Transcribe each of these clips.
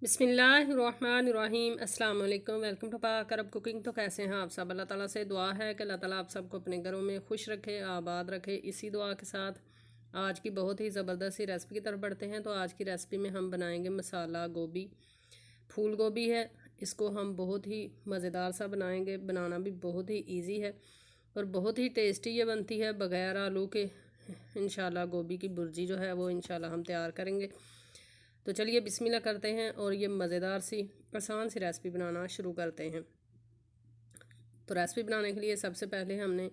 बिस्मिल्लाहिर्रहमानिर्रहीम अस्सलाम वालेकुम। वेलकम टू पाक अरब कुकिंग। तो कैसे हैं आप सब? अल्लाह ताला से दुआ है कि अल्लाह ताला आप सबको अपने घरों में खुश रखे, आबाद रखे। इसी दुआ के साथ आज की बहुत ही ज़बरदस्त सी रेसिपी की तरफ बढ़ते हैं। तो आज की रेसिपी में हम बनाएंगे मसाला गोभी। फूल गोभी है, इसको हम बहुत ही मज़ेदार सा बनाएंगे। बनाना भी बहुत ही ईजी है और बहुत ही टेस्टी ये बनती है बग़ैर आलू के। इंशाल्लाह गोभी की भुर्जी जो है वो इंशाल्लाह हम तैयार करेंगे। तो चलिए बिस्मिल्लाह करते हैं और ये मज़ेदार सी आसान सी रेसिपी बनाना शुरू करते हैं। तो रेसिपी बनाने के लिए सबसे पहले हमने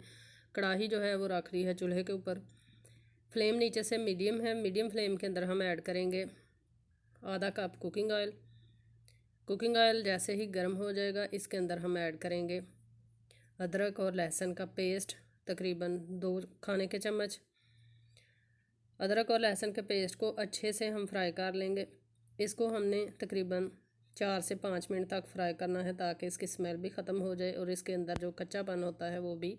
कढ़ाई जो है वो रख ली है चूल्हे के ऊपर। फ्लेम नीचे से मीडियम है। मीडियम फ्लेम के अंदर हम ऐड करेंगे आधा cup cooking oil. Cooking oil जैसे ही गर्म हो जाएगा इसके अंदर हम ऐड करेंगे अदरक और लहसुन का पेस्ट, तकरीबन 2 खाने के चम्मच। अदरक और लहसुन के पेस्ट को अच्छे से हम फ्राई कर लेंगे। इसको हमने तकरीबन 4 से 5 मिनट तक फ्राई करना है ताकि इसकी स्मेल भी ख़त्म हो जाए और इसके अंदर जो कच्चापन होता है वो भी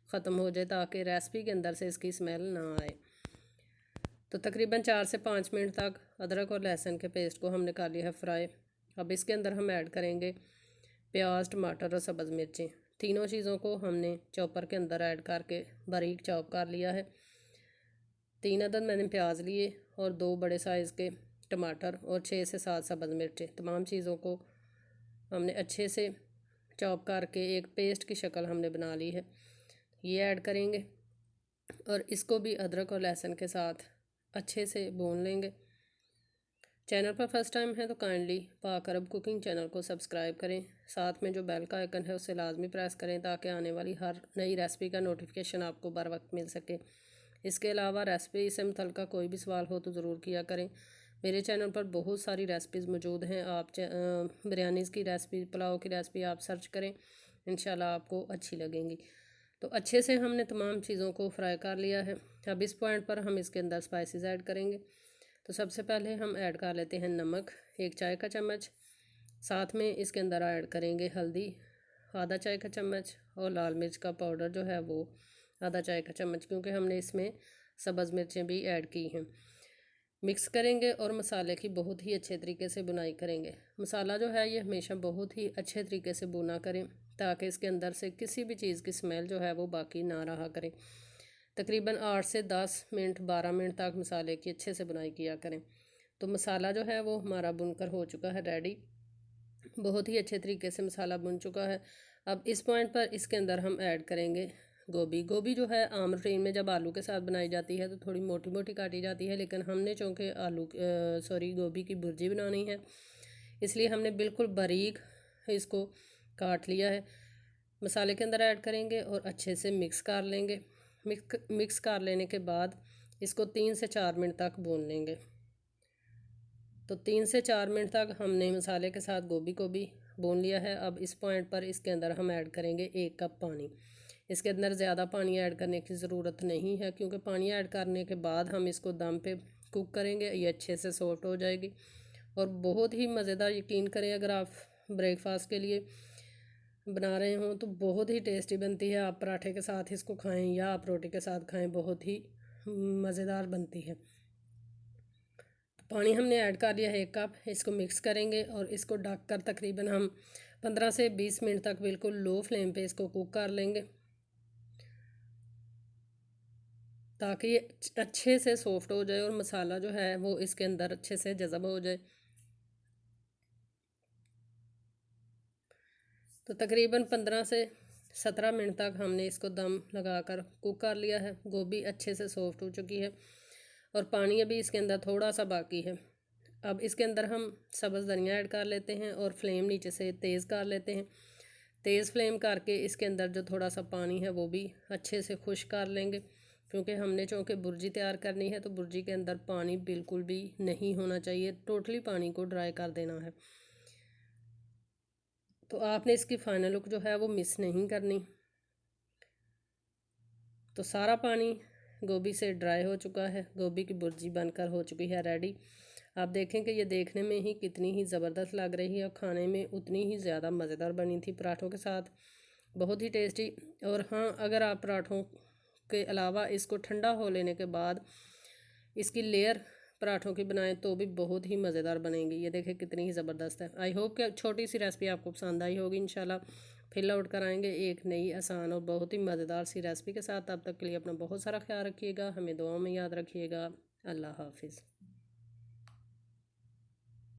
ख़त्म हो जाए, ताकि रेसिपी के अंदर से इसकी स्मेल ना आए। तो तकरीबन 4 से 5 मिनट तक अदरक और लहसुन के पेस्ट को हमने कर लिया है फ्राई। अब इसके अंदर हम ऐड करेंगे प्याज, टमाटर और सब्ज़ मिर्चें। तीनों चीज़ों को हमने चॉपर के अंदर ऐड करके बारीक चॉप कर लिया है। 3 अदद मैंने प्याज लिए और 2 बड़े साइज़ के टमाटर और 6 से 7 सब्ज़ मिर्चें। तमाम चीज़ों को हमने अच्छे से चॉप करके एक पेस्ट की शक्ल हमने बना ली है। ये ऐड करेंगे और इसको भी अदरक और लहसुन के साथ अच्छे से भून लेंगे। चैनल पर फर्स्ट टाइम है तो काइंडली पाक अरब कुकिंग चैनल को सब्सक्राइब करें। साथ में जो बेल का आइकन है उसे लाजमी प्रेस करें ताकि आने वाली हर नई रेसिपी का नोटिफिकेशन आपको बर वक्त मिल सके। इसके अलावा रेसिपी से मुतल्लिक़ कोई भी सवाल हो तो ज़रूर किया करें। मेरे चैनल पर बहुत सारी रेसिपीज़ मौजूद हैं। आप बिरयानीज़ की रेसिपी, पुलाव की रेसिपी आप सर्च करें, इंशाल्लाह आपको अच्छी लगेंगी। तो अच्छे से हमने तमाम चीज़ों को फ्राई कर लिया है। अब इस पॉइंट पर हम इसके अंदर स्पाइसेस ऐड करेंगे। तो सबसे पहले हम ऐड कर लेते हैं नमक, 1 चाय का चम्मच। साथ में इसके अंदर ऐड करेंगे हल्दी, आधा चाय का चम्मच, और लाल मिर्च का पाउडर जो है वो आधा चाय का चम्मच, क्योंकि हमने इसमें सब्ज़ मिर्चें भी ऐड की हैं। मिक्स करेंगे और मसाले की बहुत ही अच्छे तरीके से बुनाई करेंगे। मसाला जो है ये हमेशा बहुत ही अच्छे तरीके से भुना करें ताकि इसके अंदर से किसी भी चीज़ की स्मेल जो है वो बाकी ना रहा करें। तकरीबन 8 से 10 मिनट, 12 मिनट तक मसाले की अच्छे से बुनाई किया करें। तो मसाला जो है वो हमारा बुनकर हो चुका है रेडी। बहुत ही अच्छे तरीके से मसाला बुन चुका है। अब इस पॉइंट पर इसके अंदर हम ऐड करेंगे गोभी। गोभी जो है आम रूटीन में जब आलू के साथ बनाई जाती है तो थोड़ी मोटी मोटी काटी जाती है, लेकिन हमने चूँकि गोभी की भुर्जी बनानी है इसलिए हमने बिल्कुल बारीक इसको काट लिया है। मसाले के अंदर ऐड करेंगे और अच्छे से मिक्स कर लेंगे। मिक्स कर लेने के बाद इसको 3 से 4 मिनट तक भून लेंगे। तो 3 से 4 मिनट तक हमने मसाले के साथ गोभी को भी भून लिया है। अब इस पॉइंट पर इसके अंदर हम ऐड करेंगे 1 कप पानी। इसके अंदर ज़्यादा पानी ऐड करने की ज़रूरत नहीं है, क्योंकि पानी ऐड करने के बाद हम इसको दम पे कुक करेंगे, ये अच्छे से सॉफ्ट हो जाएगी और बहुत ही मज़ेदार। यकीन करें अगर आप ब्रेकफास्ट के लिए बना रहे हों तो बहुत ही टेस्टी बनती है। आप पराठे के साथ इसको खाएं या आप रोटी के साथ खाएं, बहुत ही मज़ेदार बनती है। तो पानी हमने ऐड कर लिया है 1 कप। इसको मिक्स करेंगे और इसको ढक कर तकरीबन हम 15 से 20 मिनट तक बिल्कुल लो फ्लेम पे इसको कुक कर लेंगे ताकि ये अच्छे से सॉफ्ट हो जाए और मसाला जो है वो इसके अंदर अच्छे से जज़ब हो जाए। तो तकरीबन 15 से 17 मिनट तक हमने इसको दम लगाकर कुक कर लिया है। गोभी अच्छे से सॉफ्ट हो चुकी है और पानी अभी इसके अंदर थोड़ा सा बाकी है। अब इसके अंदर हम सब्ज़ धनिया ऐड कर लेते हैं और फ्लेम नीचे से तेज़ कर लेते हैं। तेज़ फ्लेम करके इसके अंदर जो थोड़ा सा पानी है वो भी अच्छे से खुश कर लेंगे, क्योंकि हमने चूँकि भुर्जी तैयार करनी है तो भुर्जी के अंदर पानी बिल्कुल भी नहीं होना चाहिए, टोटली पानी को ड्राई कर देना है। तो आपने इसकी फाइनल लुक जो है वो मिस नहीं करनी। तो सारा पानी गोभी से ड्राई हो चुका है, गोभी की भुर्जी बनकर हो चुकी है रेडी। आप देखें कि ये देखने में ही कितनी ही ज़बरदस्त लग रही है और खाने में उतनी ही ज़्यादा मज़ेदार बनी थी पराठों के साथ, बहुत ही टेस्टी। और हाँ, अगर आप पराठों के अलावा इसको ठंडा हो लेने के बाद इसकी लेयर पराठों की बनाएं तो भी बहुत ही मज़ेदार बनेंगी। ये देखें कितनी ही ज़बरदस्त है। आई होप कि छोटी सी रेसिपी आपको पसंद आई होगी। इंशाल्लाह फिर लौट कर आएंगे एक नई आसान और बहुत ही मज़ेदार सी रेसिपी के साथ। तब तक के लिए अपना बहुत सारा ख्याल रखिएगा, हमें दुआओं में याद रखिएगा। अल्लाह हाफिज़।